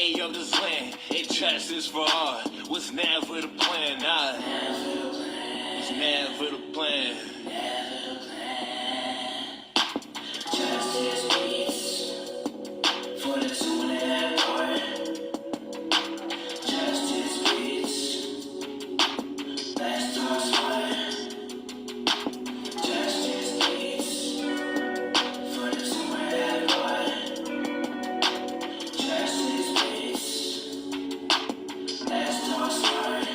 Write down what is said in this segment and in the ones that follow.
day of this land, and justice for all was never the plan. It's never the plan. Justice beats for the two that part. Justice beats. Let's talk smart. Justice beats for the two that part. Justice beats. Let's talk smart.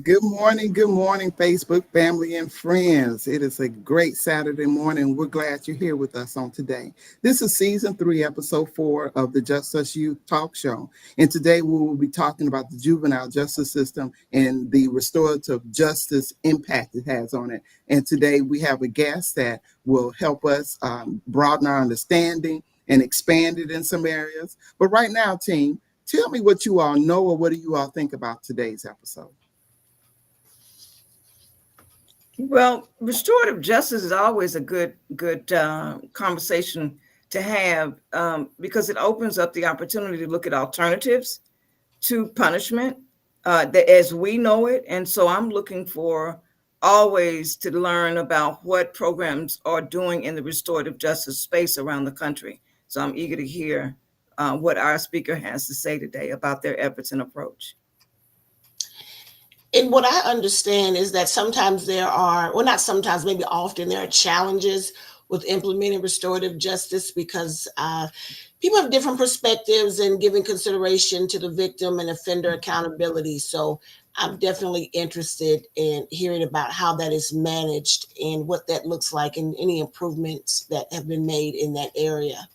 Good morning, Facebook family and friends. It is a great Saturday morning. We're glad you're here with us on today. This is season 3, episode 4 of the Just Us Youth Talk Show. And today we will be talking about the juvenile justice system and the restorative justice impact it has on it. And today we have a guest that will help us broaden our understanding and expand it in some areas. But right now, team, tell me what you all know or what do you all think about today's episode? Well, restorative justice is always a good conversation to have because it opens up the opportunity to look at alternatives to punishment as we know it. And so I'm looking for always to learn about what programs are doing in the restorative justice space around the country. So I'm eager to hear what our speaker has to say today about their efforts and approach. And what I understand is that sometimes there are, well, not sometimes, maybe often there are challenges with implementing restorative justice because people have different perspectives and giving consideration to the victim and offender accountability. So I'm definitely interested in hearing about how that is managed and what that looks like and any improvements that have been made in that area.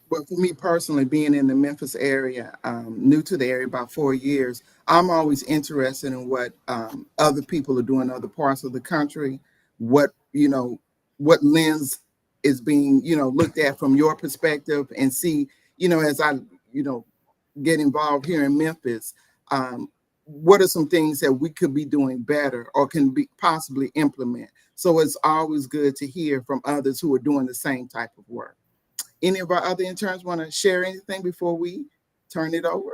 Well, for me personally, being in the Memphis area, new to the area about 4 years, I'm always interested in what other people are doing in other parts of the country, what lens is being, looked at from your perspective and see, as I, get involved here in Memphis, what are some things that we could be doing better or can be possibly implement? So it's always good to hear from others who are doing the same type of work. Any of our other interns want to share anything before we turn it over?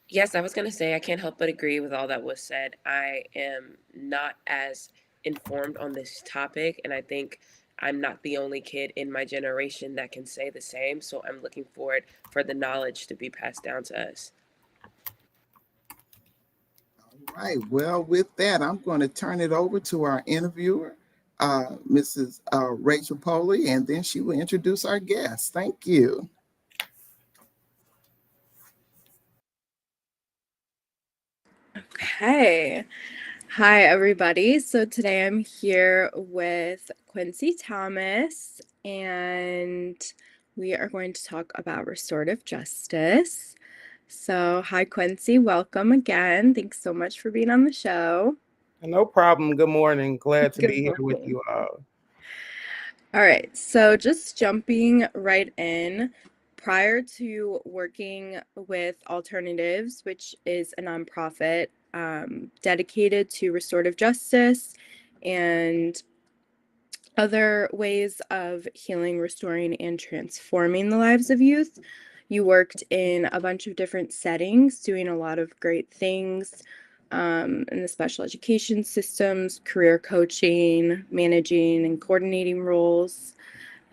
Yes, I was going to say I can't help but agree with all that was said. I am not as informed on this topic, and I think I'm not the only kid in my generation that can say the same. So I'm looking forward for the knowledge to be passed down to us. All right. Well, with that, I'm going to turn it over to our interviewer, Mrs. Rachel Poley, and then she will introduce our guest. Thank you. Okay. Hi, everybody. So today I'm here with Quincy Thomas, and we are going to talk about restorative justice. So, hi, Quincy. Welcome again. Thanks so much for being on the show. No problem. Good morning. Glad to be here with you all. All right. So, just jumping right in. Prior to working with Alternatives, which is a nonprofit dedicated to restorative justice and other ways of healing, restoring, and transforming the lives of youth, you worked in a bunch of different settings, doing a lot of great things in the special education systems, career coaching, managing and coordinating roles,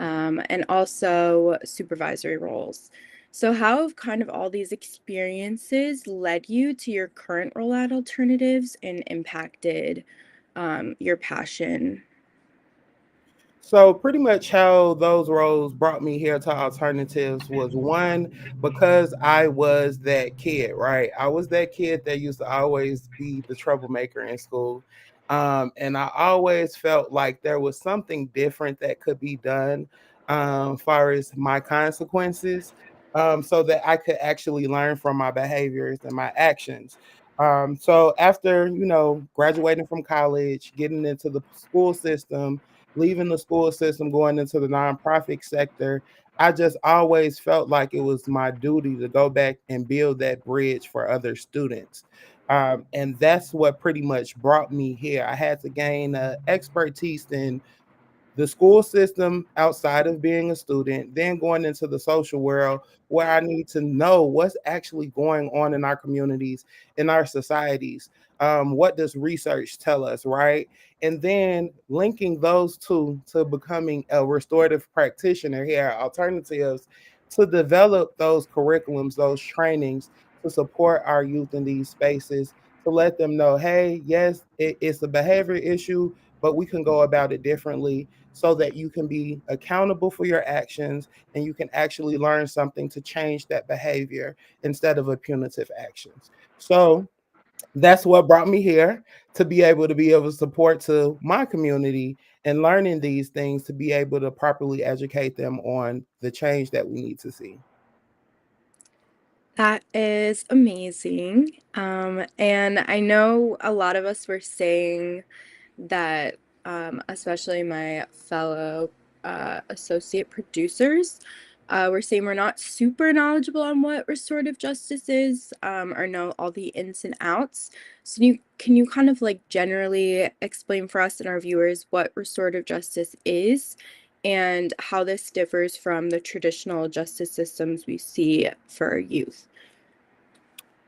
and also supervisory roles. So, how have kind of all these experiences led you to your current role at alternatives and impacted your passion? So pretty much how those roles brought me here to alternatives was one, because I was that kid, right? I was that kid that used to always be the troublemaker in school. And I always felt like there was something different that could be done, far as my consequences, so that I could actually learn from my behaviors and my actions. So after, graduating from college, getting into the school system, leaving the school system, going into the nonprofit sector, I just always felt like it was my duty to go back and build that bridge for other students. And that's what pretty much brought me here. I had to gain expertise in the school system outside of being a student, then going into the social world where I need to know what's actually going on in our communities, in our societies. What does research tell us, right? And then linking those two to becoming a restorative practitioner here at Alternatives to develop those curriculums, those trainings to support our youth in these spaces, to let them know, hey, yes, it's a behavior issue, but we can go about it differently so that you can be accountable for your actions and you can actually learn something to change that behavior instead of a punitive actions. So that's what brought me here, to be able to support to my community and learning these things, to be able to properly educate them on the change that we need to see. That is amazing. And I know a lot of us were saying that, especially my fellow associate producers, were saying we're not super knowledgeable on what restorative justice is, or know all the ins and outs. So can you kind of like generally explain for us and our viewers what restorative justice is and how this differs from the traditional justice systems we see for youth?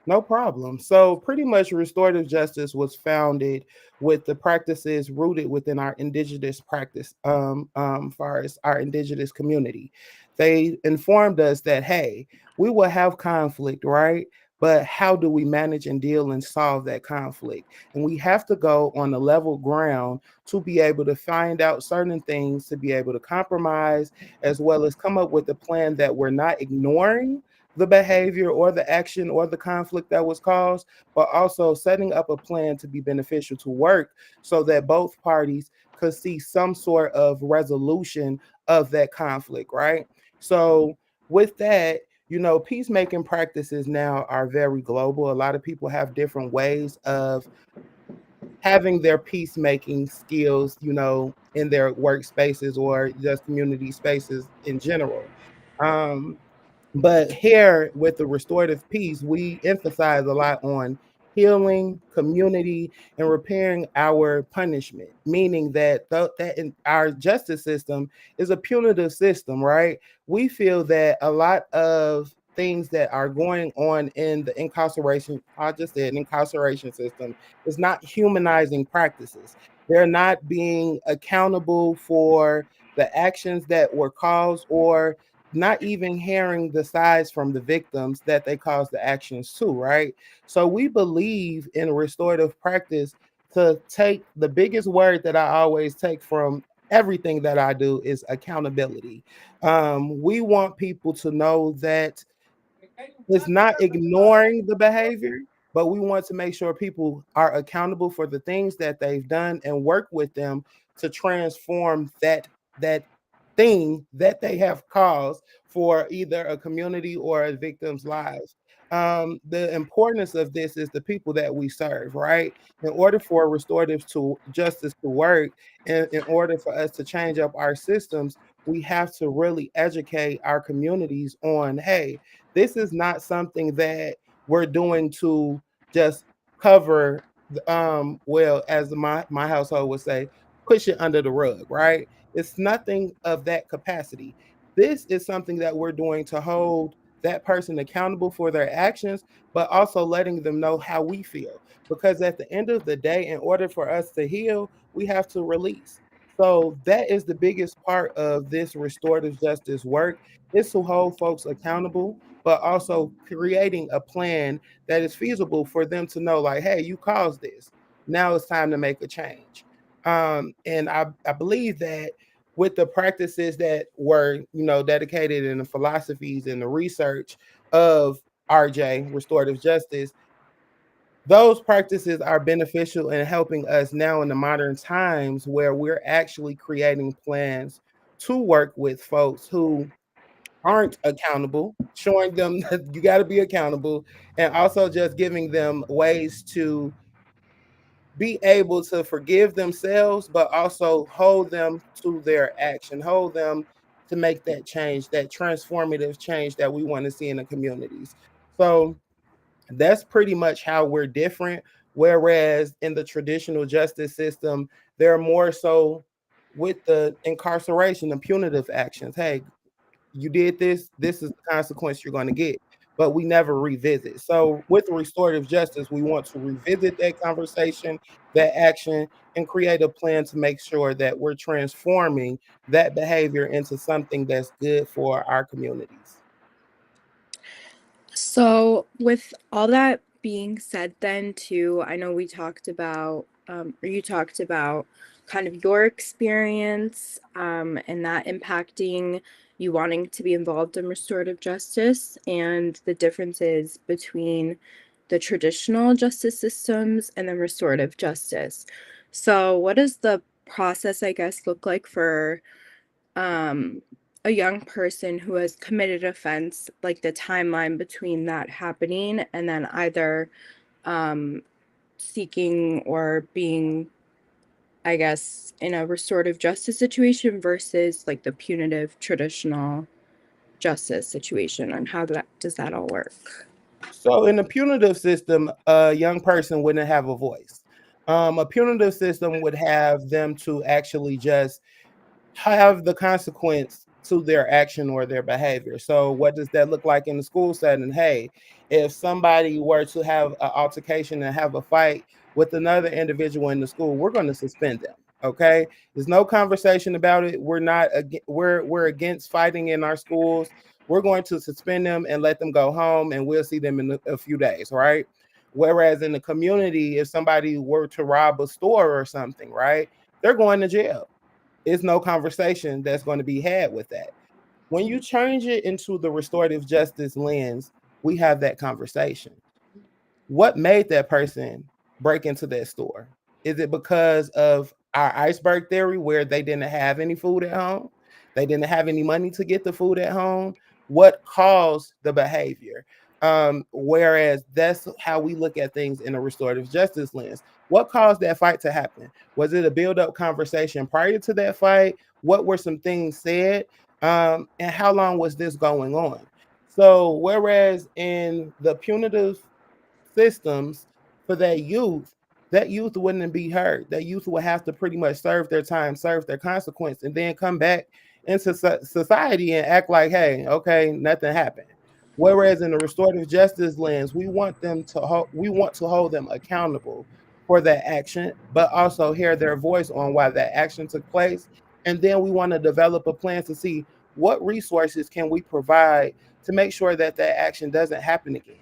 No problem. So, pretty much, restorative justice was founded with the practices rooted within our indigenous practice, far as our indigenous community. They informed us that, hey, we will have conflict, right? But how do we manage and deal and solve that conflict? And we have to go on a level ground to be able to find out certain things, to be able to compromise, as well as come up with a plan that we're not ignoring the behavior or the action or the conflict that was caused, but also setting up a plan to be beneficial to work so that both parties could see some sort of resolution of that conflict, right? So, with that, peacemaking practices now are very global. A lot of people have different ways of having their peacemaking skills, in their workspaces or just community spaces in general. Um, but here with the restorative piece, we emphasize a lot on healing, community, and repairing our punishment, meaning that that in our justice system is a punitive system, right? We feel that a lot of things that are going on in the incarceration, I just said incarceration system, is not humanizing practices. They're not being accountable for the actions that were caused, or not even hearing the sides from the victims that they caused the actions to, right? So we believe in restorative practice to take the biggest word that I always take from everything that I do is accountability. We want people to know that it's not ignoring the behavior, but we want to make sure people are accountable for the things that they've done and work with them to transform that thing that they have caused for either a community or a victim's lives. The importance of this is the people that we serve, right? In order for restorative to justice to work, and in order for us to change up our systems, we have to really educate our communities on, hey, this is not something that we're doing to just cover, well, as my household would say, push it under the rug, right? It's nothing of that capacity. This is something that we're doing to hold that person accountable for their actions, but also letting them know how we feel. Because at the end of the day, in order for us to heal, we have to release. So that is the biggest part of this restorative justice work, is to hold folks accountable, but also creating a plan that is feasible for them to know, like, hey, you caused this. Now it's time to make a change. And I believe that with the practices that were, dedicated in the philosophies and the research of RJ, restorative justice, those practices are beneficial in helping us now in the modern times where we're actually creating plans to work with folks who aren't accountable, showing them that you got to be accountable, and also just giving them ways to be able to forgive themselves, but also hold them to their action, hold them to make that change, that transformative change that we want to see in the communities. So that's pretty much how we're different. Whereas in the traditional justice system, they're more so with the incarceration, the punitive actions. Hey, you did this, this is the consequence you're going to get. But we never revisit. So with restorative justice, we want to revisit that conversation, that action, and create a plan to make sure that we're transforming that behavior into something that's good for our communities. So, with all that being said, then, too, I know we talked about, or you talked about kind of your experience and that impacting you wanting to be involved in restorative justice and the differences between the traditional justice systems and then restorative justice. So, what does the process, I guess, look like for um, a young person who has committed offense, like the timeline between that happening and then either um, seeking or being, I guess, in a restorative justice situation versus like the punitive traditional justice situation, and how that does that all work? So in the punitive system, a young person wouldn't have a voice. A punitive system would have them to actually just have the consequence to their action or their behavior. So what does that look like in the school setting? Hey, if somebody were to have an altercation and have a fight with another individual in the school, we're going to suspend them. Okay, there's no conversation about it. We're not we're against fighting in our schools. We're going to suspend them and let them go home, and we'll see them in a few days, right? Whereas in the community, if somebody were to rob a store or something, right, they're going to jail. It's no conversation that's going to be had with that. When you change it into the restorative justice lens, we have that conversation. What made that person break into that store? Is it because of our iceberg theory where they didn't have any food at home? They didn't have any money to get the food at home? What caused the behavior? Whereas that's how we look at things in a restorative justice lens. What caused that fight to happen? Was it a build-up conversation prior to that fight? What were some things said? And how long was this going on? So, whereas in the punitive systems for that youth wouldn't be heard. That youth would have to pretty much serve their time, serve their consequence, and then come back into society and act like, hey, okay, nothing happened. Whereas in the restorative justice lens, we want to hold them accountable for that action, but also hear their voice on why that action took place. And then we want to develop a plan to see what resources can we provide to make sure that that action doesn't happen again.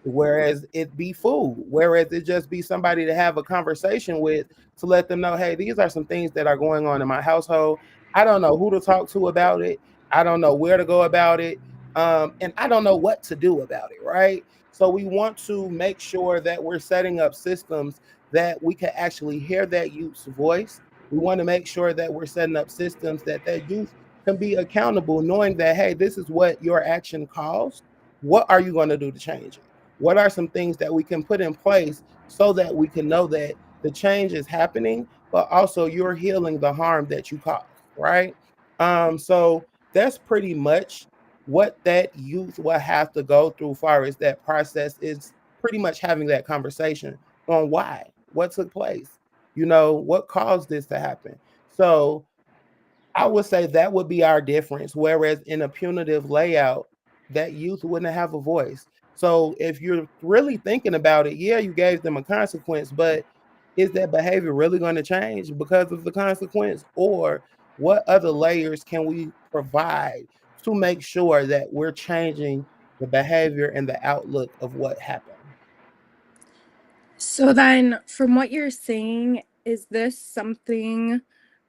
Whereas it be food, whereas it just be somebody to have a conversation with to let them know, hey, these are some things that are going on in my household. I don't know who to talk to about it. I don't know where to go about it. And I don't know what to do about it, right? So we want to make sure that we're setting up systems that we can actually hear that youth's voice. We want to make sure that we're setting up systems that that youth can be accountable, knowing that, hey, this is what your action caused. What are you going to do to change it? What are some things that we can put in place so that we can know that the change is happening, but also you're healing the harm that you caused, right? So that's pretty much what that youth will have to go through as far as that process is pretty much having that conversation on why, what took place, what caused this to happen. So I would say that would be our difference. Whereas in a punitive layout, that youth wouldn't have a voice. So if you're really thinking about it, yeah, you gave them a consequence, but is that behavior really going to change because of the consequence? Or what other layers can we provide to make sure that we're changing the behavior and the outlook of what happened. So then, from what you're saying, is this something,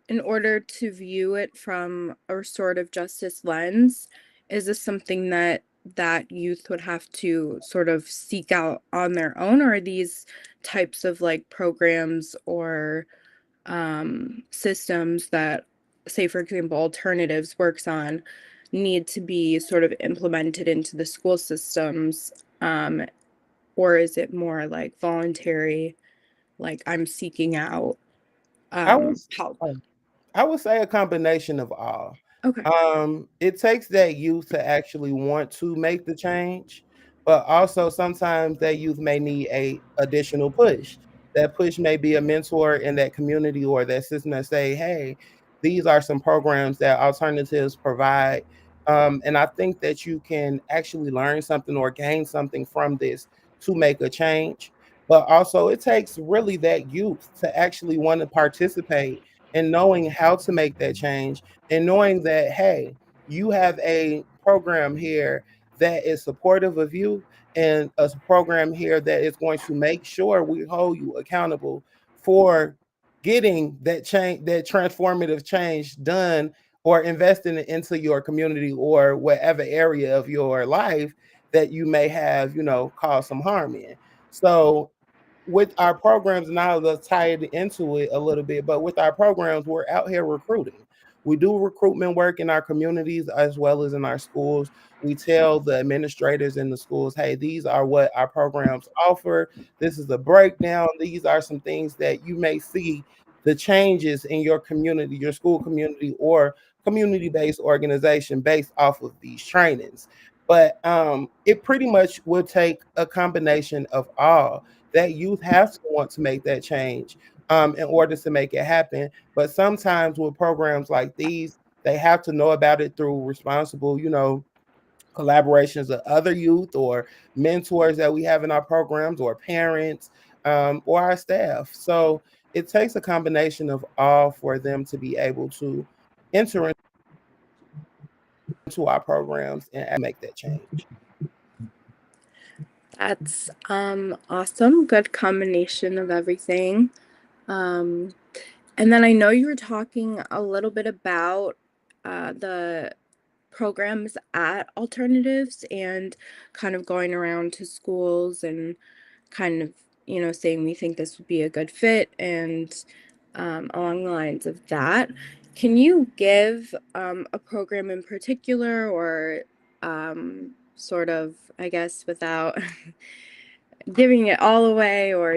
in order to view it from a restorative justice lens, is this something that youth would have to sort of seek out on their own, or are these types of like programs or systems that, say for example, alternatives works on, need to be sort of implemented into the school systems, or is it more like voluntary, like I'm seeking out I was help? I would say a combination of all. Okay. It takes that youth to actually want to make the change, but also sometimes that youth may need a additional push. That push may be a mentor in that community or that system that say, "Hey, these are some programs that alternatives provide." And I think that you can actually learn something or gain something from this to make a change. But also, it takes really that youth to actually want to participate and knowing how to make that change and knowing that, hey, you have a program here that is supportive of you and a program here that is going to make sure we hold you accountable for getting that change, that transformative change done, or investing it into your community or whatever area of your life that you may have, caused some harm in. So with our programs, now let's tie it into it a little bit, but with our programs, we're out here recruiting. We do recruitment work in our communities as well as in our schools. We tell the administrators in the schools, hey, these are what our programs offer. This is a breakdown. These are some things that you may see the changes in your community, your school community, or community-based organization based off of these trainings. But it pretty much will take a combination of all. That youth has to want to make that change in order to make it happen. But sometimes with programs like these, they have to know about it through responsible, collaborations of other youth or mentors that we have in our programs or parents or our staff. So it takes a combination of all for them to be able to enter into our programs and make that change. That's awesome. Good combination of everything. Um, and then I know you were talking a little bit about the programs at alternatives and kind of going around to schools and kind of, saying we think this would be a good fit and along the lines of that. Can you give a program in particular or sort of, I guess, without giving it all away or,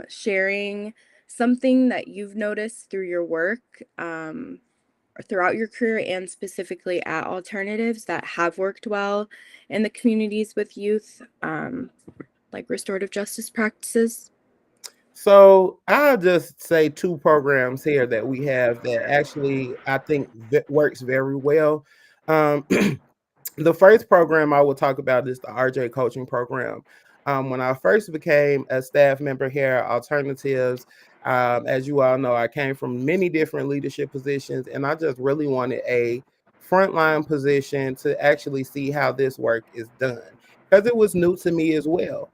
sharing something that you've noticed through your work or throughout your career and specifically at alternatives that have worked well in the communities with youth, like restorative justice practices? So I'll just say two programs here that we have that actually I think works very well. Um, the first program I will talk about is the RJ coaching program. When I first became a staff member here at Alternatives, as you all know, I came from many different leadership positions, and I just really wanted a frontline position to actually see how this work is done because it was new to me as well.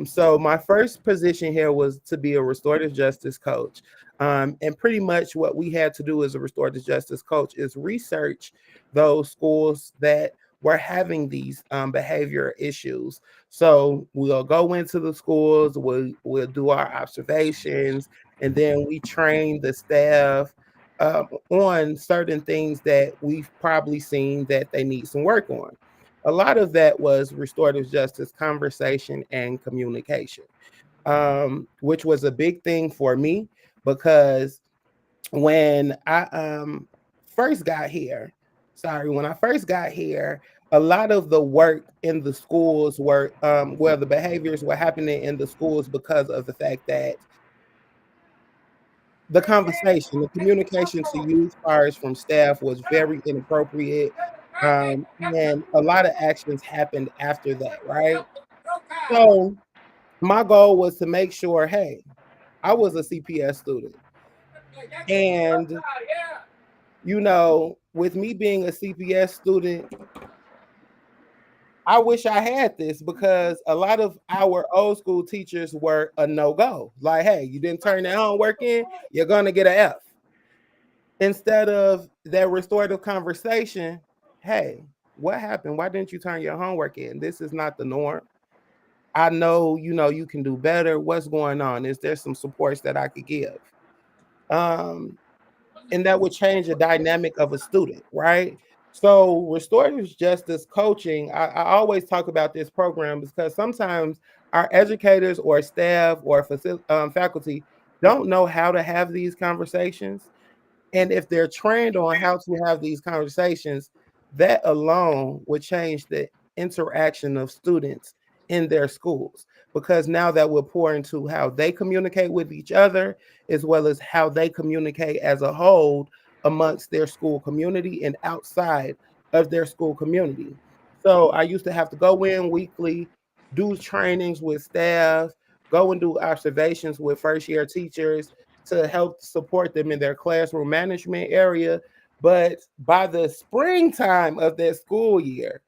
So my first position here was to be a restorative justice coach. And pretty much what we had to do as a restorative justice coach is research those schools that were having these behavior issues. So we'll go into the schools, we'll do our observations, and then we train the staff on certain things that we've probably seen that they need some work on. A lot of that was restorative justice conversation and communication, which was a big thing for me because when I first got here, when I first got here, a lot of the work in the schools were where the behaviors were happening in the schools because of the fact that the conversation, the communication to youth fires from staff was very inappropriate. And a lot of actions happened after that, right? So my goal was to make sure, hey, I was a CPS student. And with me being a CPS student, I wish I had this because a lot of our old school teachers were a no-go. Like, hey, you didn't turn that homework in, you're gonna get an F. Instead of that restorative conversation, hey, what happened? Why didn't you turn your homework in? This is not the norm. I know, you can do better. What's going on? Is there some supports that I could give? Um, and that would change the dynamic of a student, right? So restorative justice coaching, I always talk about this program because sometimes our educators or staff or faculty don't know how to have these conversations. And if they're trained on how to have these conversations, that alone would change the interaction of students in their schools. Because now that will pour into how they communicate with each other, as well as how they communicate as a whole amongst their school community and outside of their school community. So I used to have to go in weekly, do trainings with staff, go and do observations with first year teachers to help support them in their classroom management area. But by the springtime of that school year,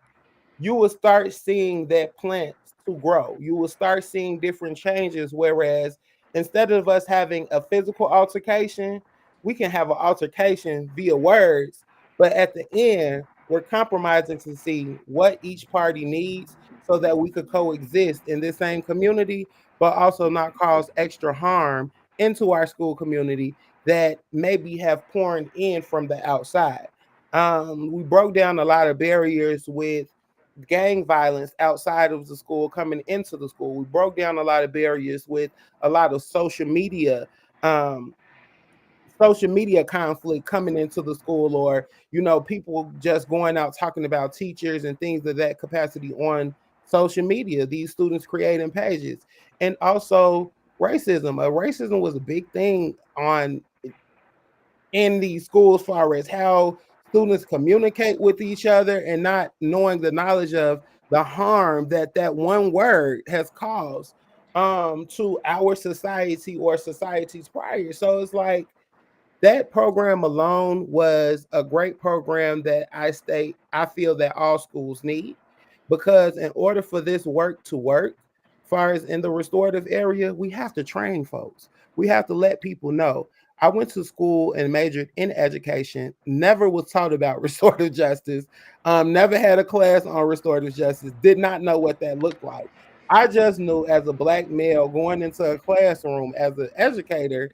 you will start seeing that plant to grow. You will start seeing different changes. Whereas instead of us having a physical altercation, we can have an altercation via words. But at the end, we're compromising to see what each party needs so that we could coexist in this same community, but also not cause extra harm into our school community that maybe have poured in from the outside. We broke down a lot of barriers with gang violence outside of the school coming into the school. We broke down a lot of barriers with a lot of um, social media conflict coming into the school, or people just going out talking about teachers and things of that capacity on social media. These students creating pages, and also racism. Racism was a big thing on in these schools, as far as how students communicate with each other and not knowing the knowledge of the harm that that one word has caused to our society or societies prior. So it's like that program alone was a great program that I feel that all schools need, because in order for this work to work, as far as in the restorative area, we have to train folks. We have to let people know. I went to school and majored in education, never was taught about restorative justice, never had a class on restorative justice, did not know what that looked like. I just knew as a Black male going into a classroom as an educator,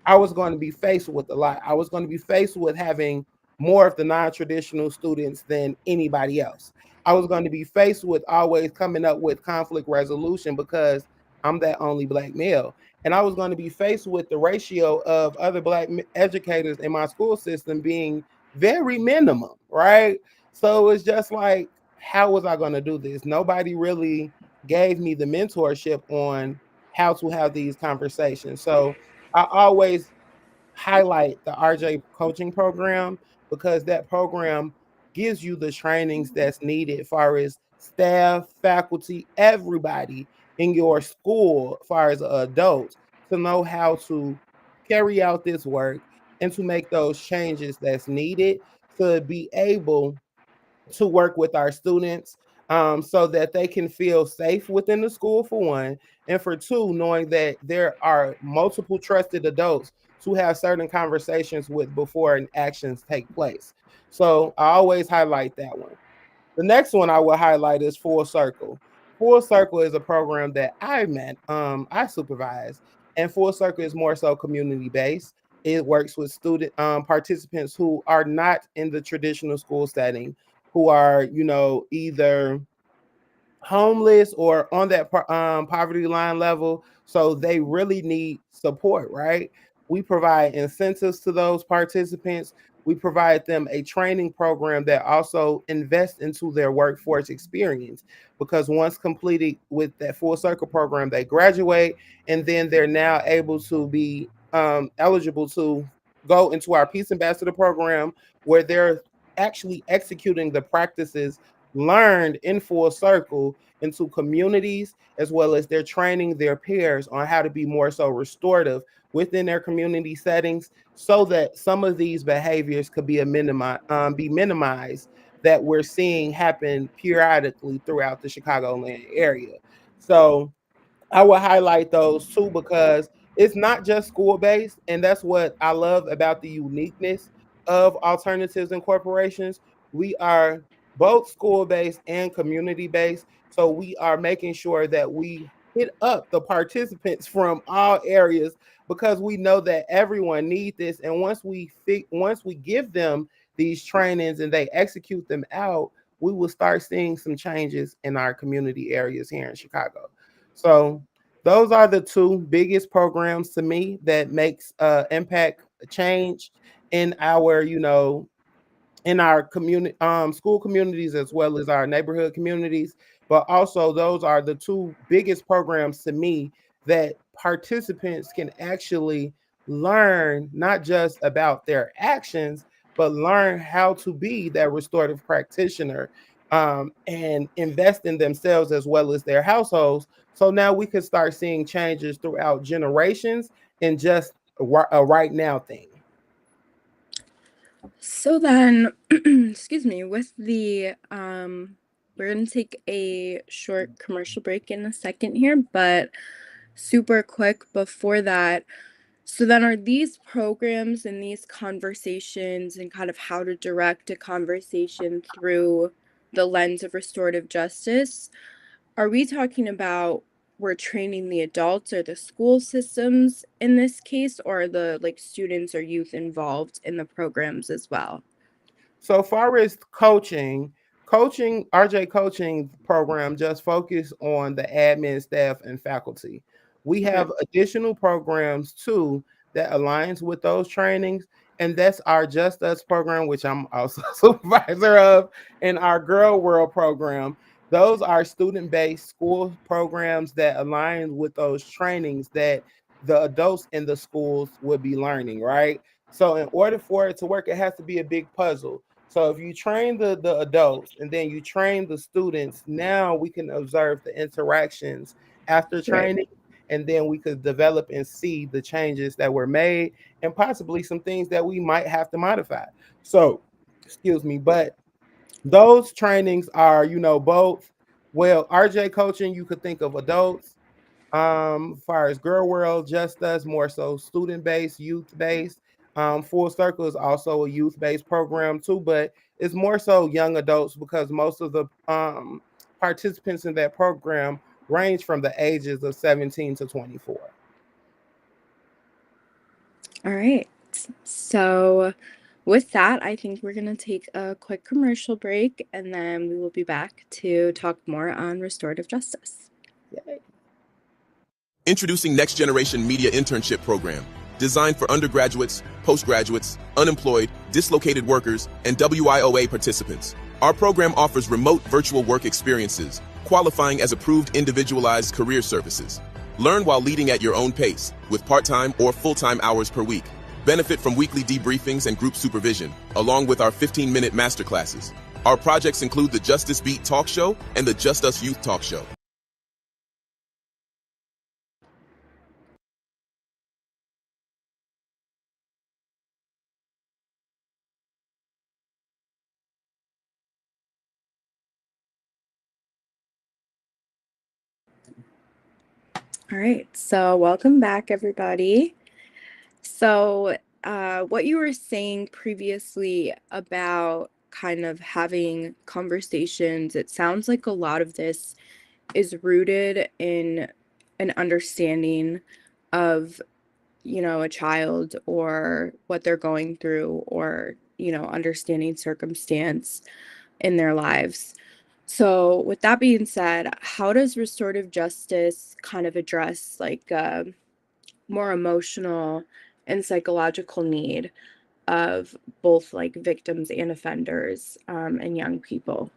I was going to be faced with a lot. I was going to be faced with having more of the non-traditional students than anybody else. I was going to be faced with always coming up with conflict resolution because I'm that only Black male. And I was going to be faced with the ratio of other Black educators in my school system being very minimum, right? So it's just like, how was I going to do this? Nobody really gave me the mentorship on how to have these conversations. So I always highlight the RJ coaching program because that program gives you the trainings that's needed as far as staff, faculty, everybody in your school, as far as adults, to know how to carry out this work and to make those changes that's needed to be able to work with our students, so that they can feel safe within the school, for one, and for two, knowing that there are multiple trusted adults to have certain conversations with before an actions take place. So I always highlight that one. The next one I will highlight is Full Circle. Full Circle is a program that I supervise, and Full Circle is more so community based. It works with student participants who are not in the traditional school setting, who are either homeless or on that poverty line level. So they really need support, right? We provide incentives to those participants. We provide them a training program that also invests into their workforce experience, because once completed with that Full Circle program, they graduate and then they're now able to be eligible to go into our Peace Ambassador program, where they're actually executing the practices learned in Full Circle into communities, as well as they're training their peers on how to be more so restorative within their community settings, so that some of these behaviors could be minimized that we're seeing happen periodically throughout the Chicagoland area. So I would highlight those too because it's not just school based, and that's what I love about the uniqueness of alternatives and corporations. We are both school based and community based, so we are making sure that we hit up the participants from all areas because we know that everyone needs this, and once we give them these trainings and they execute them out, we will start seeing some changes in our community areas here in Chicago. So those are the two biggest programs to me that makes impact change in our, in our community, school communities, as well as our neighborhood communities. But also those are the two biggest programs to me that participants can actually learn not just about their actions, but learn how to be that restorative practitioner, and invest in themselves as well as their households. So now we can start seeing changes throughout generations and just a right now thing. So then, excuse me, with the we're gonna take a short commercial break in a second here, but super quick before that. So then are these programs and these conversations and kind of how to direct a conversation through the lens of restorative justice, are we talking about we're training the adults or the school systems in this case, or are the like students or youth involved in the programs as well? So far as coaching, RJ coaching program just focus on the admin staff and faculty. We Okay. have additional programs too that aligns with those trainings, and that's our Just Us program, which I'm also supervisor of, and our Girl World program. Those are student-based school programs that align with those trainings that the adults in the schools would be learning, right? So in order for it to work, it has to be a big puzzle. So if you train the adults and then you train the students, now we can observe the interactions after Right. training, and then we could develop and see the changes that were made and possibly some things that we might have to modify. So, excuse me, but those trainings are, both, well, RJ coaching, you could think of adults, as far as Girl World just does more so student based, youth based. Full Circle is also a youth based program too, but it's more so young adults because most of the participants in that program range from the ages of 17 to 24. All right. So with that, I think we're going to take a quick commercial break and then we will be back to talk more on restorative justice. Yay. Introducing Next Generation Media Internship Program, designed for undergraduates, postgraduates, unemployed, dislocated workers, and WIOA participants. Our program offers remote virtual work experiences, qualifying as approved individualized career services. Learn while leading at your own pace, with part-time or full-time hours per week. Benefit from weekly debriefings and group supervision, along with our 15-minute masterclasses. Our projects include the Justice Beat Talk Show and the Just Us Youth Talk Show. All right. So welcome back, everybody. So what you were saying previously about kind of having conversations, it sounds like a lot of this is rooted in an understanding of, a child or what they're going through or, understanding circumstance in their lives. So with that being said, how does restorative justice kind of address like more emotional and psychological need of both like victims and offenders and young people?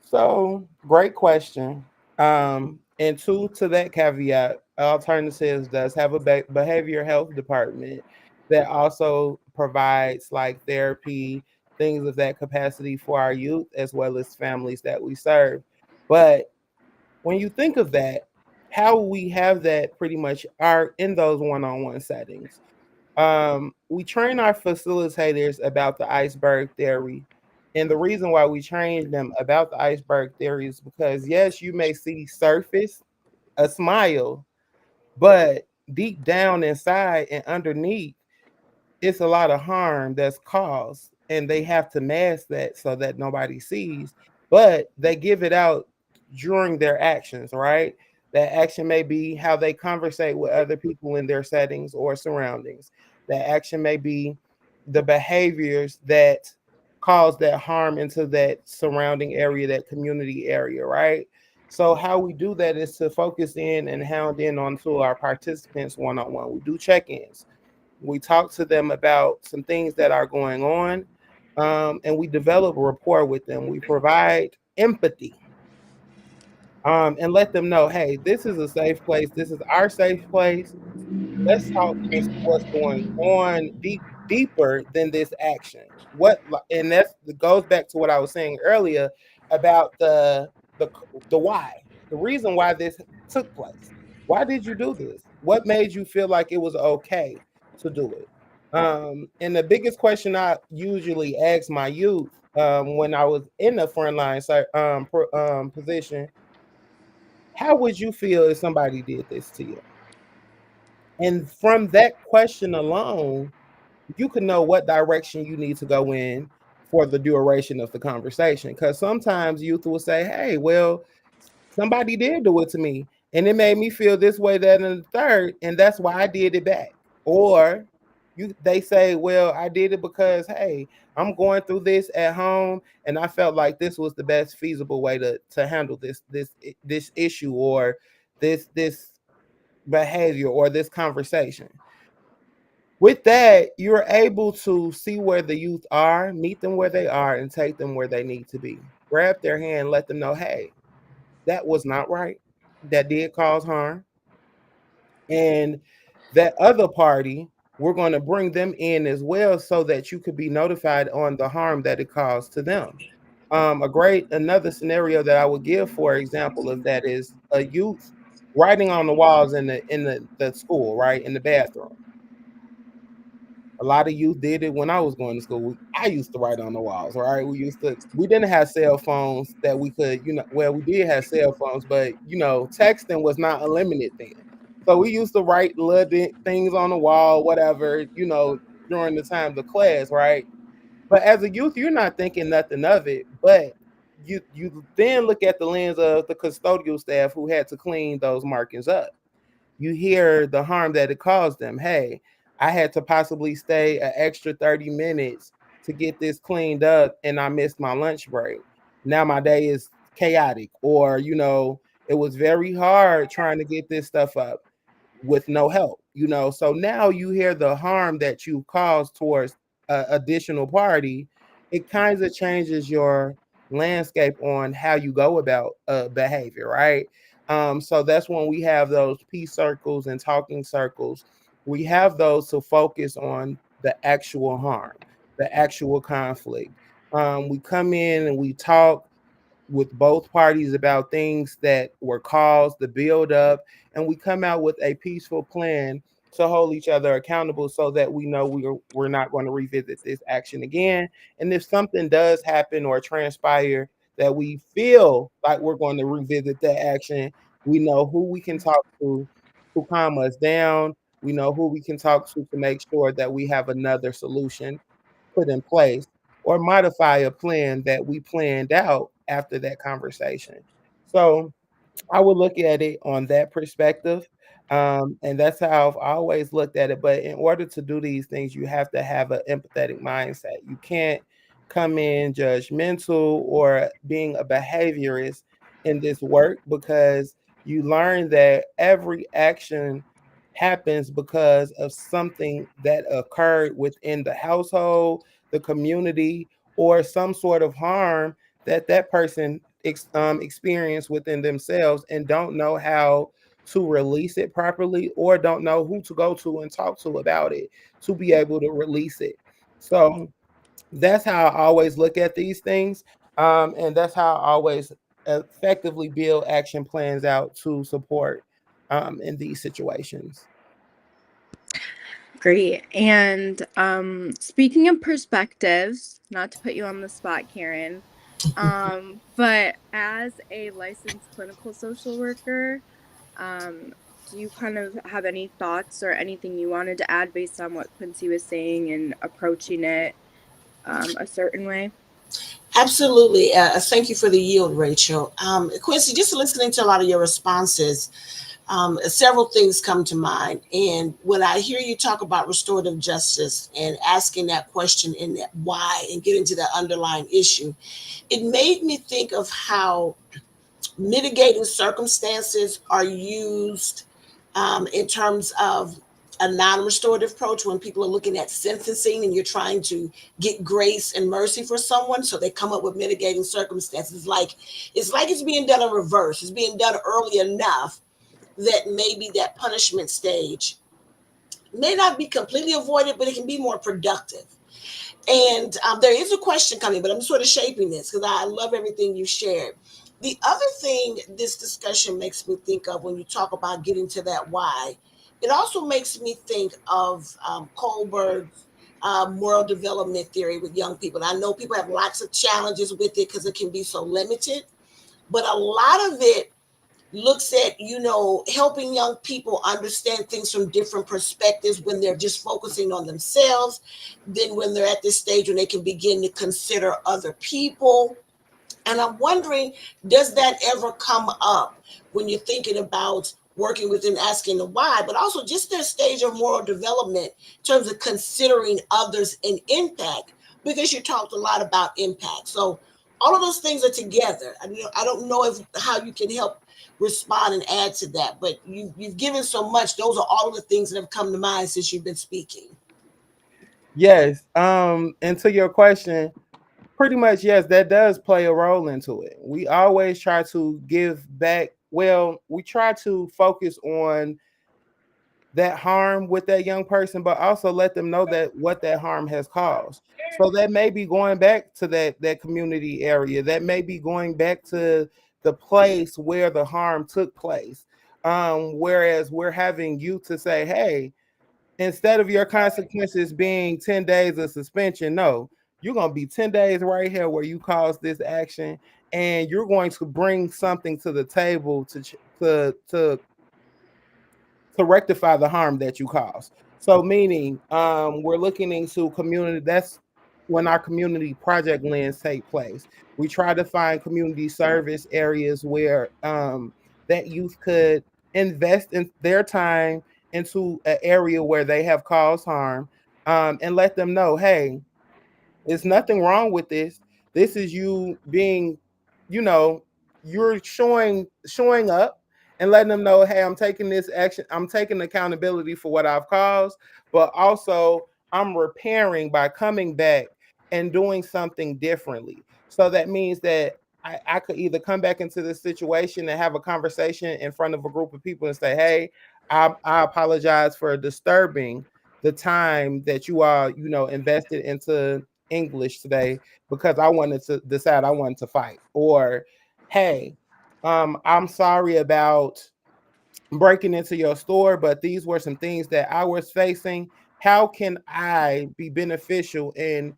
So, great question. And to that caveat, Alternatives does have a behavior health department that also provides like therapy, things of that capacity for our youth as well as families that we serve. But when you think of that, how we have that pretty much are in those one-on-one settings. We train our facilitators about the iceberg theory, And the reason why we train them about the iceberg theory is because, yes, you may see surface a smile, but deep down inside and underneath, it's a lot of harm that's caused, and they have to mask that so that nobody sees, but they give it out during their actions, right? That action may be how they conversate with other people in their settings or surroundings. That action may be the behaviors that cause that harm into that surrounding area, that community area, right? So how we do that is to focus in and hound in onto our participants one-on-one. We do check-ins, we talk to them about some things that are going on, and we develop a rapport with them. We provide empathy, and let them know, hey, this is a safe place. This is our safe place. Let's talk and see what's going on deeper than this action. And that's goes back to what I was saying earlier about the the why, the reason why this took place. Why did you do this? What made you feel like it was okay to do it? And the biggest question I usually ask my youth, when I was in the frontline position, how would you feel if somebody did this to you? And from that question alone, you can know what direction you need to go in for the duration of the conversation. Because sometimes youth will say, hey, well, somebody did do it to me, and it made me feel this way, that, and the third, and that's why I did it back. Or they say, well, I did it because, hey, I'm going through this at home, and I felt like this was the best feasible way to handle this issue, or this behavior, or this conversation. With that, you're able to see where the youth are, meet them where they are, and take them where they need to be. Grab their hand, let them know, hey, that was not right. That did cause harm. And that other party, we're going to bring them in as well so that you could be notified on the harm that it caused to them. Another scenario that I would give, for example, of that is a youth writing on the walls in the school, right, in the bathroom. A lot of youth did it when I was going to school. I used to write on the walls, right? We didn't have cell phones that we could, well, we did have cell phones, but texting was not unlimited then. So we used to write little things on the wall, whatever, during the time of class, right? But as a youth, you're not thinking nothing of it. But you then look at the lens of the custodial staff who had to clean those markings up. You hear the harm that it caused them. Hey, I had to possibly stay an extra 30 minutes to get this cleaned up, and I missed my lunch break. Now my day is chaotic, or it was very hard trying to get this stuff up with no help, so now you hear the harm that you caused towards additional party. It kind of changes your landscape on how you go about behavior, right? So that's when we have those peace circles and talking circles. We have those to focus on the actual harm, the actual conflict. We come in and we talk with both parties about things that were caused, the build up, and we come out with a peaceful plan to hold each other accountable so that we know we're not going to revisit this action again. And if something does happen or transpire that we feel like we're going to revisit that action, we know who we can talk to calm us down. We know who we can talk to make sure that we have another solution put in place, or modify a plan that we planned out after that conversation. So I would look at it on that perspective. And that's how I've always looked at it. But in order to do these things, you have to have an empathetic mindset. You can't come in judgmental or being a behaviorist in this work, because you learn that every action happens because of something that occurred within the household, the community, or some sort of harm that person experience within themselves, and don't know how to release it properly, or don't know who to go to and talk to about it to be able to release it. So that's how I always look at these things. And that's how I always effectively build action plans out to support in these situations. Great. And speaking of perspectives, not to put you on the spot, Karen, but as a licensed clinical social worker, um, do you kind of have any thoughts or anything you wanted to add based on what Quincy was saying and approaching it a certain way? Absolutely. Thank you for the yield, Rachel. Quincy, just listening to a lot of your responses, several things come to mind. And when I hear you talk about restorative justice and asking that question and that why and getting to that underlying issue, it made me think of how mitigating circumstances are used in terms of a non-restorative approach when people are looking at sentencing and you're trying to get grace and mercy for someone, so they come up with mitigating circumstances. Like it's being done in reverse. It's being done early enough that maybe that punishment stage may not be completely avoided, but it can be more productive. And there is a question coming, but I'm sort of shaping this because I love everything you shared. The other thing this discussion makes me think of when you talk about getting to that why, it also makes me think of Kohlberg's moral development theory with young people. And I know people have lots of challenges with it because it can be so limited, but a lot of it looks at helping young people understand things from different perspectives when they're just focusing on themselves, then when they're at this stage when they can begin to consider other people. And I'm wondering, does that ever come up when you're thinking about working with and asking the why, but also just their stage of moral development in terms of considering others and impact, because you talked a lot about impact. So all of those things are together. I don't know how you can help respond and add to that, but you've given so much. Those are all of the things that have come to mind since you've been speaking. Yes. And to your question, pretty much, yes, that does play a role into it. We always try to give back. Well, we try to focus on that harm with that young person, but also let them know that what that harm has caused. So that may be going back to that community area. That may be going back to the place where the harm took place. Whereas we're having you to say, hey, instead of your consequences being 10 days of suspension, no, you're going to be 10 days right here where you caused this action, and you're going to bring something to the table to rectify the harm that you caused. So meaning we're looking into community. That's when our community project lens take place. We try to find community service areas where that youth could invest in their time into an area where they have caused harm, and let them know, hey, there's nothing wrong with this. This is you being, you know, you're showing up and letting them know, hey, I'm taking this action. I'm taking accountability for what I've caused, but also I'm repairing by coming back and doing something differently. So that means that I could either come back into this situation and have a conversation in front of a group of people and say, hey, I apologize for disturbing the time that you are, invested into English today because I wanted to decide I wanted to fight. Or, hey, I'm sorry about breaking into your store, but these were some things that I was facing. How can I be beneficial in,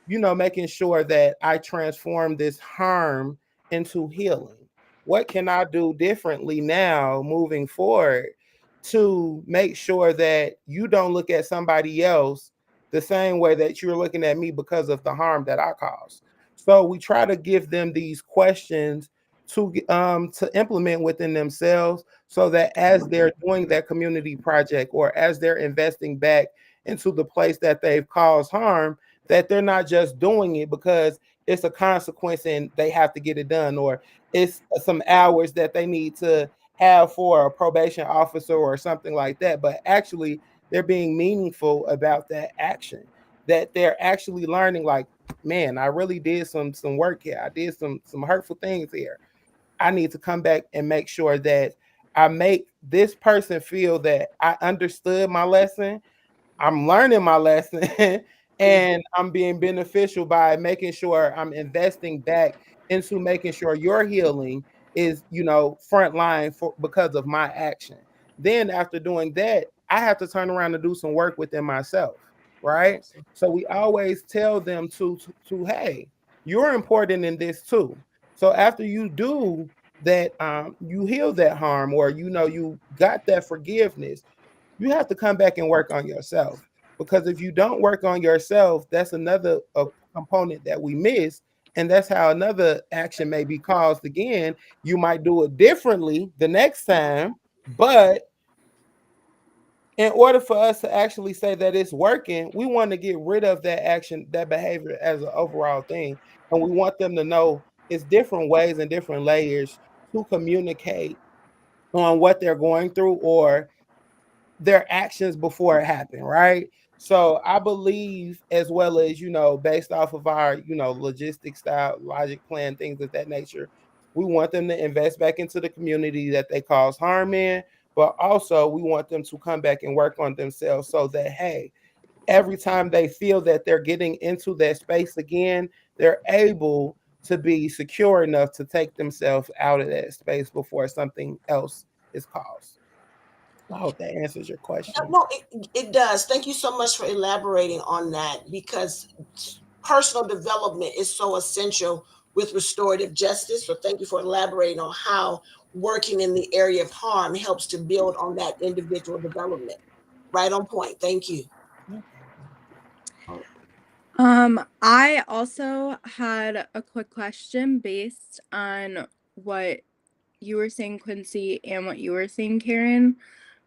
making sure that I transform this harm into healing? What can I do differently now moving forward to make sure that you don't look at somebody else the same way that you're looking at me because of the harm that I caused? So we try to give them these questions to implement within themselves, so that as they're doing that community project or as they're investing back into the place that they've caused harm, that they're not just doing it because it's a consequence and they have to get it done, or it's some hours that they need to have for a probation officer or something like that, but actually they're being meaningful about that action, that they're actually learning, like, man, I really did some work here. I did some hurtful things here. I need to come back and make sure that I make this person feel that I understood my lesson, I'm learning my lesson, and I'm being beneficial by making sure I'm investing back into making sure your healing is, front line for because of my action. Then after doing that, I have to turn around and do some work within myself, right? So we always tell them to hey, you're important in this too. So after you do that, you heal that harm, or you got that forgiveness, you have to come back and work on yourself. Because if you don't work on yourself, that's another component that we miss. And that's how another action may be caused again. You might do it differently the next time, but in order for us to actually say that it's working, we want to get rid of that action, that behavior as an overall thing. And we want them to know it's different ways and different layers to communicate on what they're going through or their actions before it happened, right? So I believe, as well as based off of our logistic style, logic plan, things of that nature, we want them to invest back into the community that they cause harm in, but also we want them to come back and work on themselves so that hey, every time they feel that they're getting into that space again, they're able to be secure enough to take themselves out of that space before something else is caused. I hope that answers your question. No, it does. Thank you so much for elaborating on that, because personal development is so essential with restorative justice. So thank you for elaborating on how working in the area of harm helps to build on that individual development. Right on point. Thank you. I also had a quick question based on what you were saying, Quincy, and what you were saying, Karen,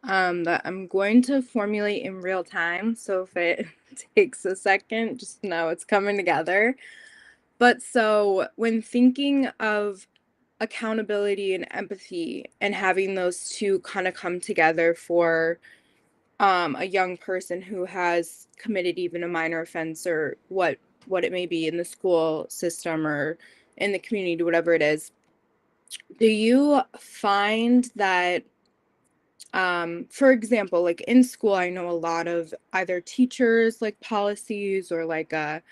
that I'm going to formulate in real time. So if it takes a second, just know it's coming together. But so when thinking of accountability and empathy and having those two kind of come together for a young person who has committed even a minor offense or what it may be in the school system or in the community, whatever it is, do you find that for example, like in school, I know a lot of either teachers like policies or like a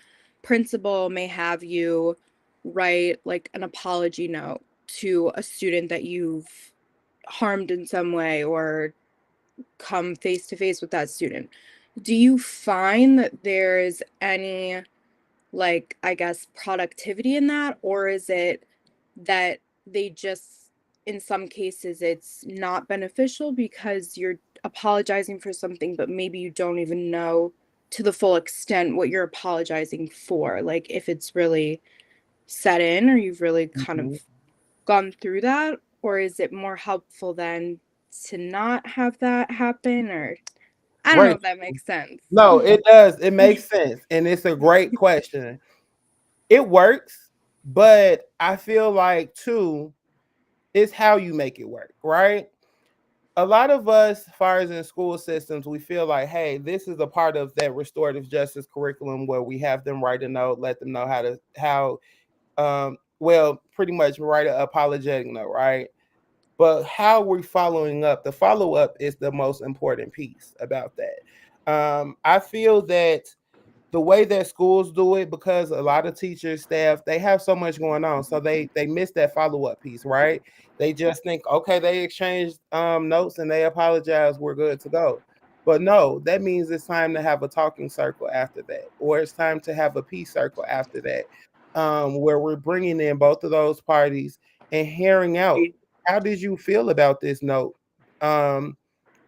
principal may have you write like an apology note to a student that you've harmed in some way or come face to face with that student. Do you find that there's any, like, I guess, productivity in that? Or is it that they just, in some cases, it's not beneficial because you're apologizing for something, but maybe you don't even know to the full extent what you're apologizing for? Like, if it's really set in or you've really kind of gone through that? Or is it more helpful then to not have that happen? Or I don't know Great. if that makes sense. No, it does. It makes sense. And it's a great question. It works, but I feel like too, it's how you make it work, right? A lot of us, as far as in school systems, we feel like, hey, this is a part of that restorative justice curriculum where we have them write a note, let them know well, pretty much write an apologetic note, right? But how we're following up, the follow up is the most important piece about that. I feel that the way that schools do it, because a lot of teachers, staff, they have so much going on, so they miss that follow-up piece, right? They just think, okay, they exchanged notes and they apologize, we're good to go. But no, that means it's time to have a talking circle after that, or it's time to have a peace circle after that, where we're bringing in both of those parties and hearing out, how did you feel about this note, and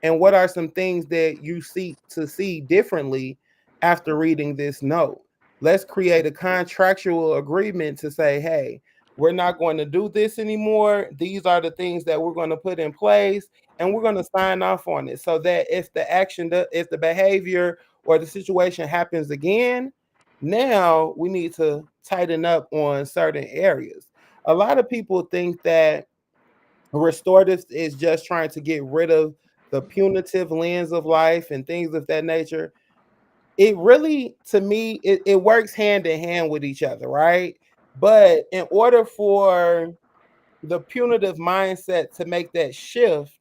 what are some things that you seek to see differently after reading this note? Let's create a contractual agreement to say, hey, we're not going to do this anymore. These are the things that we're going to put in place, and we're going to sign off on it so that if if the behavior or the situation happens again, now we need to tighten up on certain areas. A lot of people think that restorative is just trying to get rid of the punitive lens of life and things of that nature. It really, to me, it works hand in hand with each other, right? But in order for the punitive mindset to make that shift,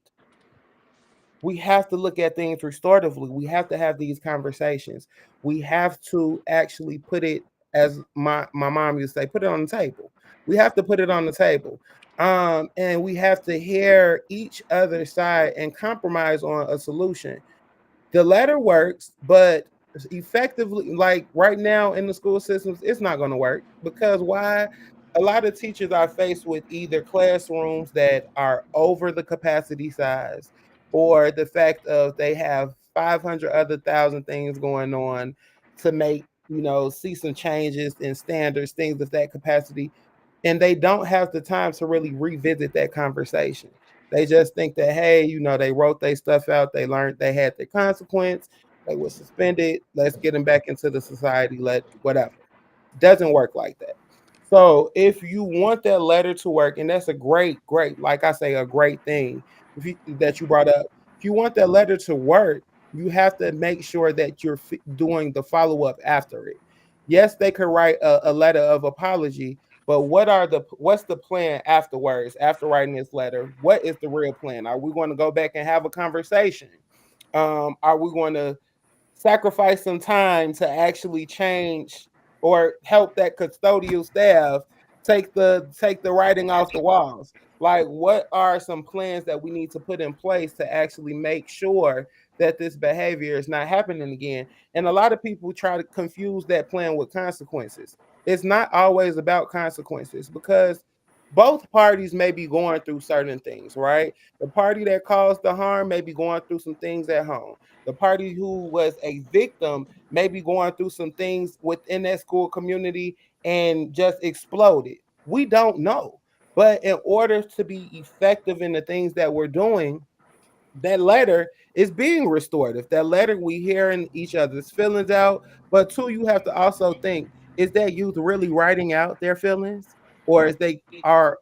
we have to look at things restoratively. We have to have these conversations. We have to actually put it, as my mom used to say, put it on the table. We have to put it on the table. And we have to hear each other's side and compromise on a solution. The letter works, but effectively, like right now in the school systems, it's not going to work because why? A lot of teachers are faced with either classrooms that are over the capacity size, or the fact of they have 500 other thousand things going on to make, see some changes in standards, things of that capacity, and they don't have the time to really revisit that conversation. They just think that, hey, they wrote their stuff out, they learned they had their consequence, they were suspended, let's get them back into the society, let whatever. Doesn't work like that. So if you want that letter to work, and that's a great, like I say, a great thing that you brought up. If you want that letter to work, you have to make sure that you're doing the follow up after it. Yes, they could write a letter of apology, but what's the plan afterwards? After writing this letter, what is the real plan? Are we going to go back and have a conversation? Are we going to sacrifice some time to actually change or help that custodial staff take the writing off the walls? Like, what are some plans that we need to put in place to actually make sure that this behavior is not happening again? And a lot of people try to confuse that plan with consequences. It's not always about consequences, because both parties may be going through certain things, right? The party that caused the harm may be going through some things at home. The party who was a victim may be going through some things within that school community and just exploded. We don't know. But in order to be effective in the things that we're doing, that letter is being restorative. That letter, we hearing each other's feelings out. But two, you have to also think, is that youth really writing out their feelings? Or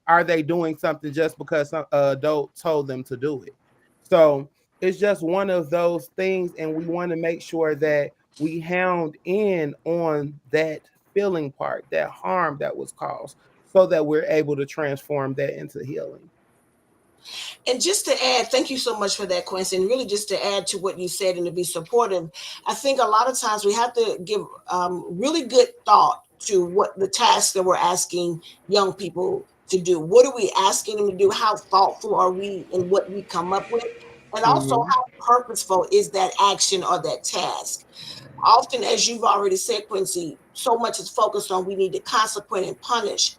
are they doing something just because some adult told them to do it? So it's just one of those things, and we want to make sure that we hound in on that feeling part, that harm that was caused, so that we're able to transform that into healing. And just to add, thank you so much for that, Quincy. And really, just to add to what you said and to be supportive, I think a lot of times we have to give really good thought to what the tasks that we're asking young people to do. What are we asking them to do? How thoughtful are we in what we come up with? And also, Mhm. how purposeful is that action or that task? Often, as you've already said, Quincy, so much is focused on we need to consequent and punish.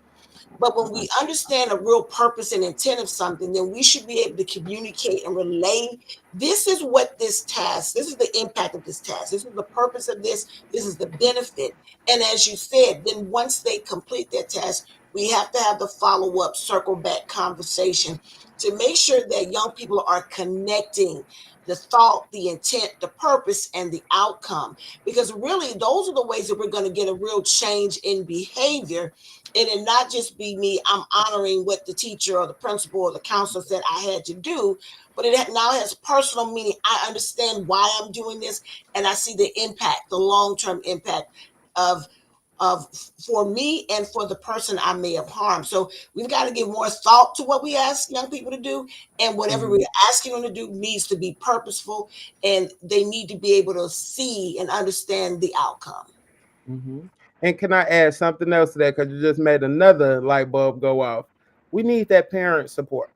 But when we understand a real purpose and intent of something, then we should be able to communicate and relay. This is what this task, this is the impact of this task. This is the purpose of this is the benefit. And as you said, then once they complete their task, we have to have the follow up, circle back conversation to make sure that young people are connecting the thought, the intent, the purpose, and the outcome. Because really, those are the ways that we're going to get a real change in behavior, and it not just be me, I'm honoring what the teacher or the principal or the counselor said I had to do, but now has personal meaning. I understand why I'm doing this, and I see the impact, the long-term impact of of for me and for the person I may have harmed. So we've got to give more thought to what we ask young people to do, and whatever we're Mhm. asking them to do needs to be purposeful, and they need to be able to see and understand the outcome. Mhm. And can I add something else to that? Because you just made another light bulb go off. We need that parent support.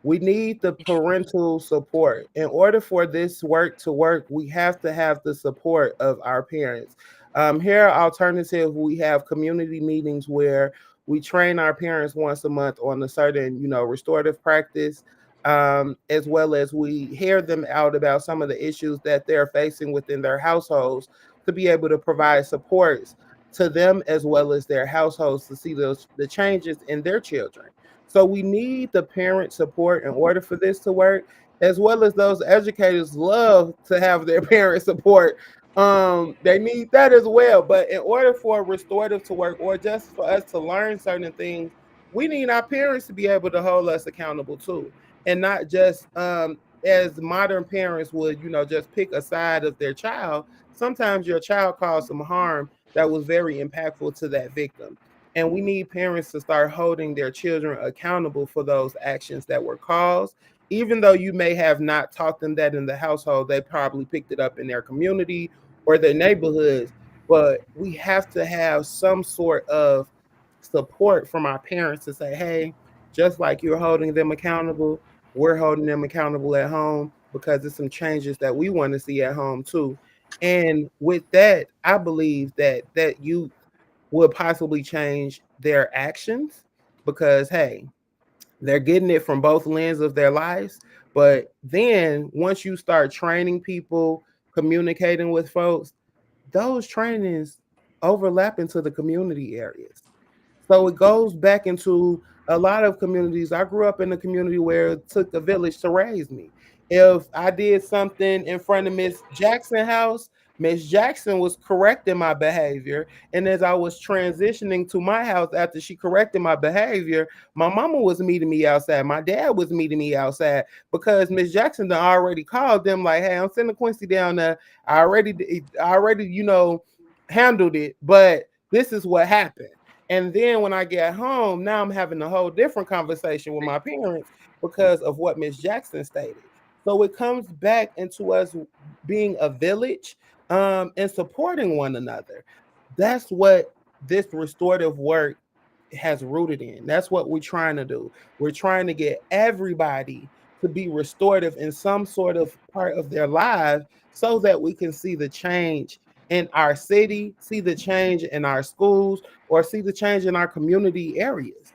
We need the parental support. In order for this work to work, we have to have the support of our parents. Here at Alternative, we have community meetings where we train our parents once a month on a certain, restorative practice, as well as we hear them out about some of the issues that they're facing within their households to be able to provide supports to them as well as their households to see the changes in their children. So we need the parent support in order for this to work, as well as those educators love to have their parent support. They need that as well. But in order for restorative to work, or just for us to learn certain things, we need our parents to be able to hold us accountable too, and not just as modern parents would, just pick a side of their child. Sometimes your child caused some harm that was very impactful to that victim. And we need parents to start holding their children accountable for those actions that were caused. Even though you may have not taught them that in the household, they probably picked it up in their community or their neighborhoods. But we have to have some sort of support from our parents to say, hey, just like you're holding them accountable, we're holding them accountable at home. because it's some changes that we want to see at home too. And with that, I believe that youth would possibly change their actions because, hey, they're getting it from both lenses of their lives. But then once you start training people, communicating with folks, those trainings overlap into the community areas. So it goes back into a lot of communities. I grew up in a community where it took a village to raise me. If I did something in front of Miss Jackson house, Miss Jackson was correcting my behavior. And as I was transitioning to my house after she corrected my behavior, my mama was meeting me outside. My dad was meeting me outside because Miss Jackson done already called them like, hey, I'm sending Quincy down there. I already, handled it, but this is what happened. And then when I get home, now I'm having a whole different conversation with my parents because of what Miss Jackson stated. So it comes back into us being a village, and supporting one another. That's what this restorative work has rooted in. That's what we're trying to do. We're trying to get everybody to be restorative in some sort of part of their lives so that we can see the change in our city, see the change in our schools, or see the change in our community areas.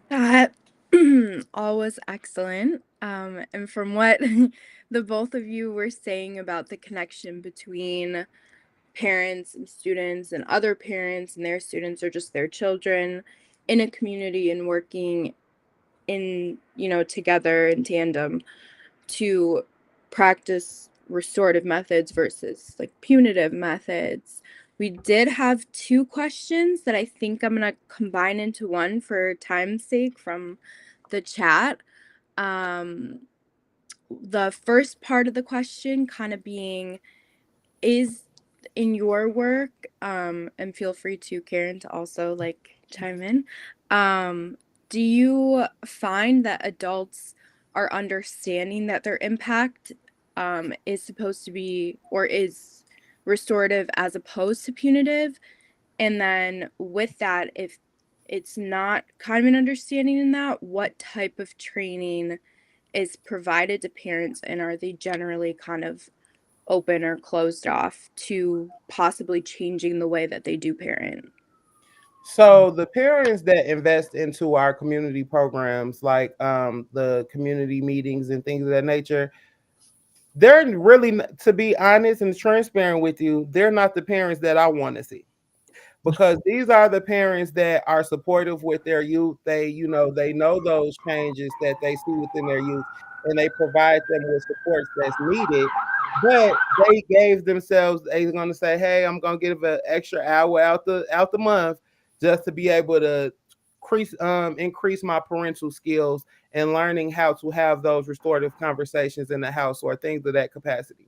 That all was excellent. And from what the both of you were saying about the connection between parents and students and other parents and their students or just their children in a community and working in, together in tandem to practice restorative methods versus like punitive methods. We did have two questions that I think I'm going to combine into one for time's sake from the chat. The first part of the question kind of being, is in your work, and feel free to, Karen, to also like chime in. Do you find that adults are understanding that their impact is supposed to be or is restorative as opposed to punitive? And then with that, if it's not kind of an understanding in that, what type of training is provided to parents, and are they generally kind of open or closed off to possibly changing the way that they do parent? So the parents that invest into our community programs, like the community meetings and things of that nature, they're really, to be honest and transparent with you, they're not the parents that I want to see, because these are the parents that are supportive with their youth. They know those changes that they see within their youth, and they provide them with supports that's needed. But they gave themselves, they're going to say, hey, I'm going to give an extra hour out the month just to be able to increase my parental skills and learning how to have those restorative conversations in the house or things of that capacity.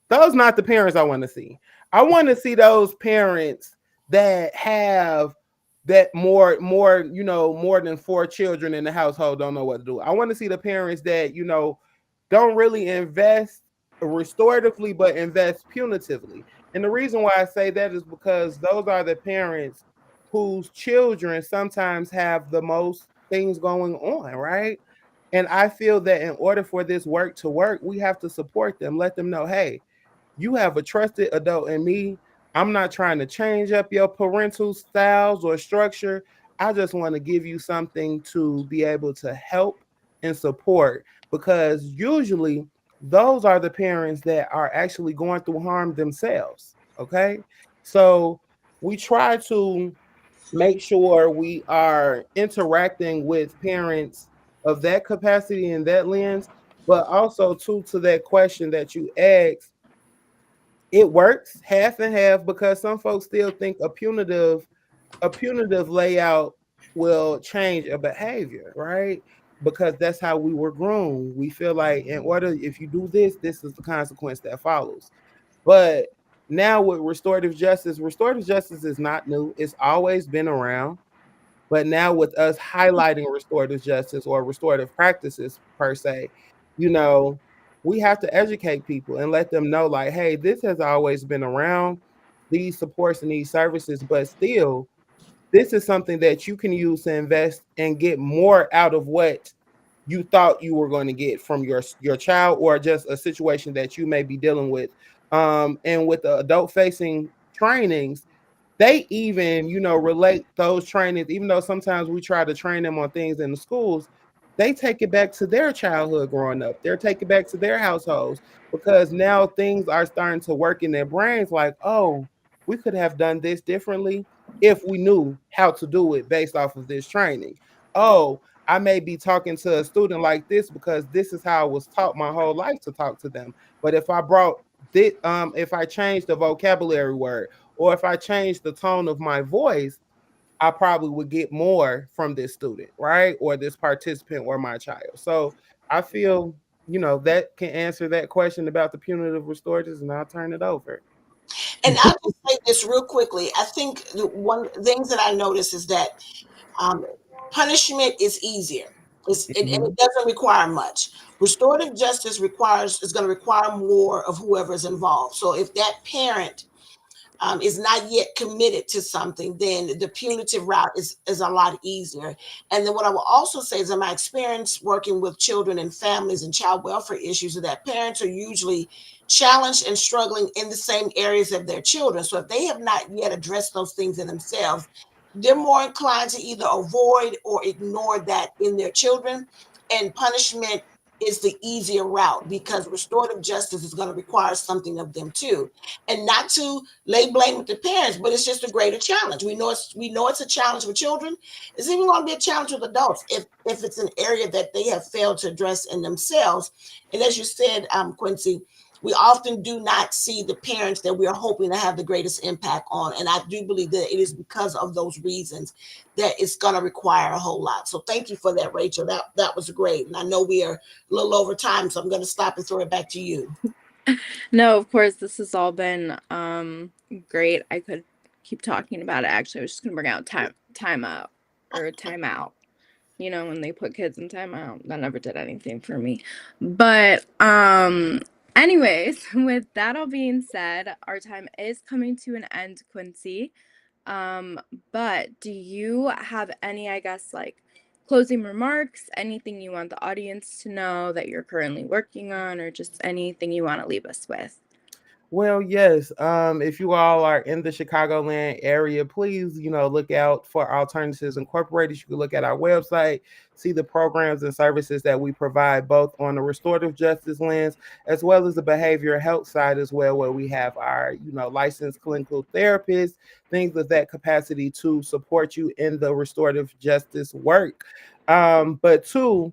Those not the parents I want to see. I want to see those parents that have that more than four children in the household don't know what to do. I want to see the parents that don't really invest restoratively but invest punitively. And the reason why I say that is because those are the parents whose children sometimes have the most things going on, right? And I feel that in order for this work to work, we have to support them, let them know, hey, you have a trusted adult in me. I'm not trying to change up your parental styles or structure. I just want to give you something to be able to help and support, because usually those are the parents that are actually going through harm themselves. Okay. So we try to make sure we are interacting with parents of that capacity and that lens, but also too, to that question that you asked, it works half and half, because some folks still think a punitive layout will change a behavior, right? Because that's how we were grown. We feel like in order, if you do this, this is the consequence that follows. But now with restorative justice is not new. It's always been around. But now with us highlighting restorative justice or restorative practices per se, you know, we have to educate people and let them know, like, hey, this has always been around, these supports and these services, but still, this is something that you can use to invest and get more out of what you thought you were going to get from your child, or just a situation that you may be dealing with. And with the adult facing trainings, they even, relate those trainings, even though sometimes we try to train them on things in the schools, they take it back to their childhood growing up. They're taking it back to their households, because now things are starting to work in their brains like, oh, we could have done this differently if we knew how to do it based off of this training. Oh, I may be talking to a student like this because this is how I was taught my whole life to talk to them. But if I brought this, if I changed the vocabulary word, or if I changed the tone of my voice, I probably would get more from this student, right? Or this participant or my child. So I feel, that can answer that question about the punitive restoratives, and I'll turn it over. And I'll just say this real quickly. I think one things that I notice is that um, punishment is easier. And it Mhm. doesn't require much. Restorative justice is going to require more of whoever is involved. So if that parent is not yet committed to something, then the punitive route is a lot easier. And then what I will also say is, in my experience working with children and families and child welfare issues, is that parents are usually challenged and struggling in the same areas of their children. So if they have not yet addressed those things in themselves, they're more inclined to either avoid or ignore that in their children. And punishment is the easier route, because restorative justice is going to require something of them too. And not to lay blame with the parents, but it's just a greater challenge. We know it's a challenge with children. It's even going to be a challenge with adults if it's an area that they have failed to address in themselves. And as you said, Quincy, we often do not see the parents that we are hoping to have the greatest impact on. And I do believe that it is because of those reasons that it's going to require a whole lot. So thank you for that, Rachel. That was great. And I know we are a little over time, so I'm going to stop and throw it back to you. No, of course, this has all been great. I could keep talking about it. Actually, I was just gonna bring out timeout or timeout. When they put kids in timeout, that never did anything for me. But anyways, with that all being said, our time is coming to an end, Quincy. But do you have any, I guess, like closing remarks, anything you want the audience to know that you're currently working on, or just anything you want to leave us with? Well, yes. If you all are in the Chicagoland area, please, look out for Alternatives Incorporated. You can look at our website, see the programs and services that we provide, both on the restorative justice lens as well as the behavioral health side as well, where we have our, licensed clinical therapists, things of that capacity to support you in the restorative justice work. But two,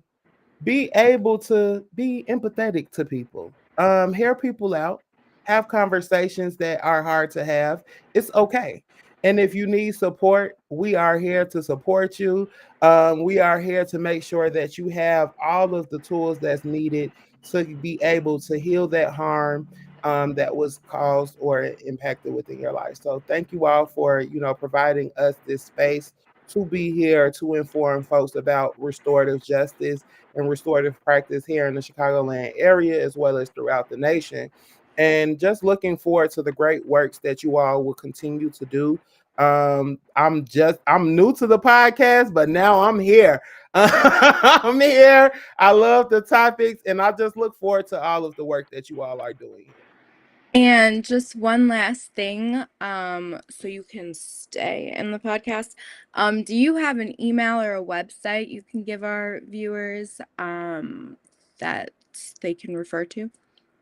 be able to be empathetic to people, hear people out, have conversations that are hard to have. It's okay. And if you need support, we are here to support you. We are here to make sure that you have all of the tools that's needed to be able to heal that harm that was caused or impacted within your life. So thank you all for, providing us this space to be here to inform folks about restorative justice and restorative practice here in the Chicagoland area, as well as throughout the nation. And just looking forward to the great works that you all will continue to do. I'm new to the podcast, but now I'm here. I'm here. I love the topics, and I just look forward to all of the work that you all are doing here. And just one last thing, so you can stay in the podcast. Do you have an email or a website you can give our viewers, that they can refer to in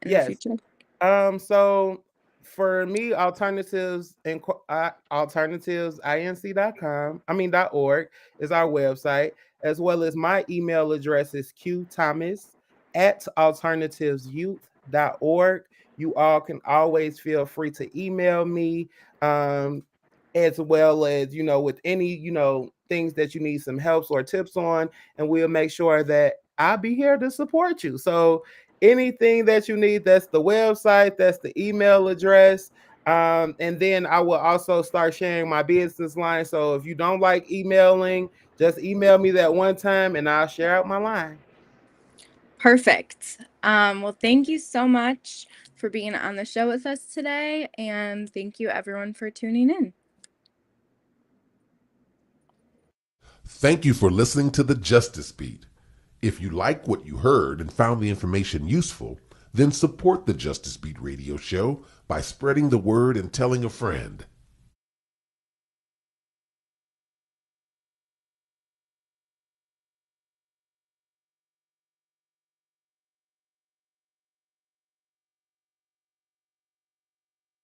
the Yes. future? So for me, alternatives and alternativesinc.com, .org is our website, as well as my email address is qthomas@alternativesyouth.org. You all can always feel free to email me, as well as, with any, things that you need some helps or tips on, and we'll make sure that I'll be here to support you. So anything that you need, that's the website, that's the email address. And then I will also start sharing my business line. So if you don't like emailing, just email me that one time and I'll share out my line. Perfect. Well, thank you so much for being on the show with us today, and thank you everyone for tuning in. Thank you for listening to The Justice Beat. If you like what you heard and found the information useful, then support the Justice Beat radio show by spreading the word and telling a friend.